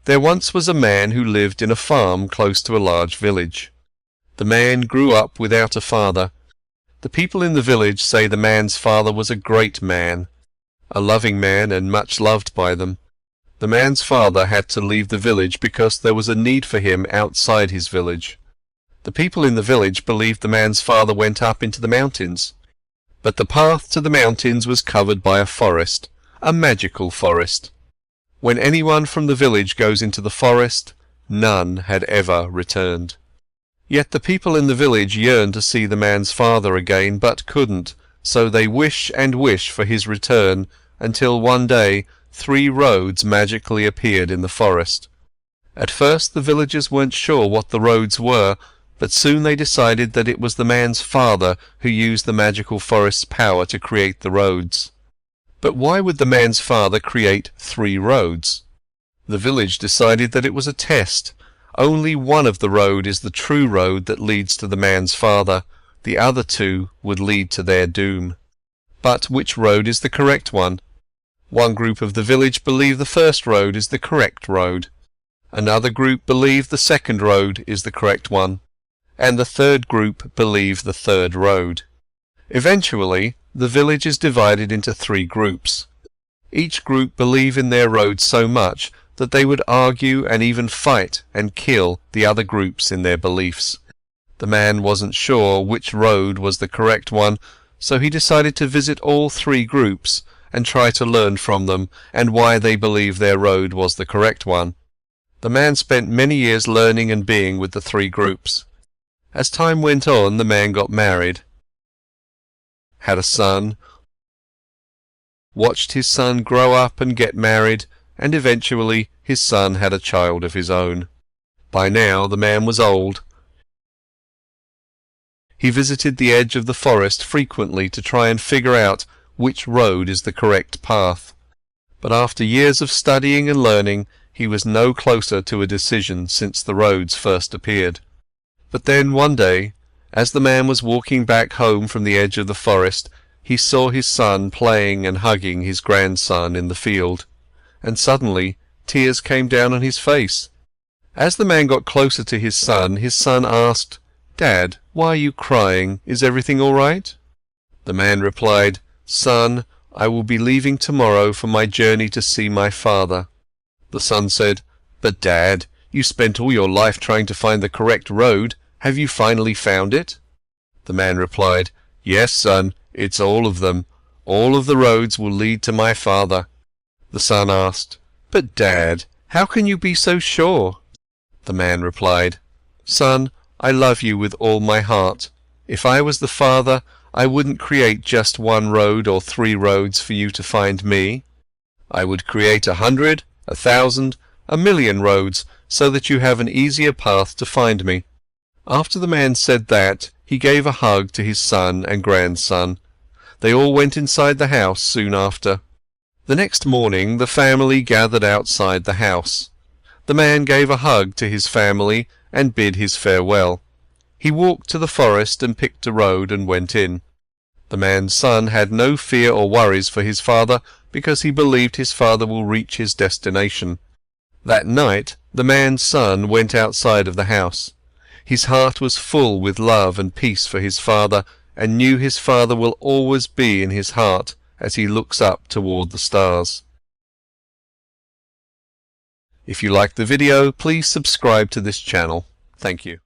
There once was a man who lived in a farm close to a large village. The man grew up without a father. The people in the village say the man's father was a great man, a loving man and much loved by them. The man's father had to leave the village because there was a need for him outside his village. The people in the village believed the man's father went up into the mountains. But the path to the mountains was covered by a forest, a magical forest. When anyone from the village goes into the forest, none had ever returned. Yet the people in the village yearned to see the man's father again, but couldn't, so they wish and wish for his return, until one day 3 roads magically appeared in the forest. At first the villagers weren't sure what the roads were, but soon they decided that it was the man's father who used the magical forest's power to create the roads. But why would the man's father create 3 roads? The village decided that it was a test. Only one of the road is the true road that leads to the man's father. The other 2 would lead to their doom. But which road is the correct one? One group of the village believe the first road is the correct road. Another group believe the second road is the correct one. And the third group believe the third road. Eventually, the village is divided into 3 groups. Each group believe in their road so much that they would argue and even fight and kill the other groups in their beliefs. The man wasn't sure which road was the correct one, so he decided to visit all 3 groups and try to learn from them and why they believe their road was the correct one. The man spent many years learning and being with the 3 groups. As time went on, the man got married, had a son, watched his son grow up and get married, and eventually his son had a child of his own. By now the man was old. He visited the edge of the forest frequently to try and figure out which road is the correct path. But after years of studying and learning, he was no closer to a decision since the roads first appeared. But then one day, as the man was walking back home from the edge of the forest, he saw his son playing and hugging his grandson in the field, and suddenly tears came down on his face. As the man got closer to his son asked, "Dad, why are you crying? Is everything all right?" The man replied, "Son, I will be leaving tomorrow for my journey to see my father." The son said, "But Dad, you spent all your life trying to find the correct road. Have you finally found it?" The man replied, "Yes, son, it's all of them. All of the roads will lead to my father." The son asked, "But Dad, how can you be so sure?" The man replied, "Son, I love you with all my heart. If I was the father, I wouldn't create just 1 road or 3 roads for you to find me. I would create 100, 1,000, 1,000,000 roads so that you have an easier path to find me." After the man said that, he gave a hug to his son and grandson. They all went inside the house soon after. The next morning the family gathered outside the house. The man gave a hug to his family and bid his farewell. He walked to the forest and picked a road and went in. The man's son had no fear or worries for his father because he believed his father will reach his destination. That night the man's son went outside of the house. His heart was full with love and peace for his father, and knew his father will always be in his heart as he looks up toward the stars. If you liked the video, please subscribe to this channel. Thank you.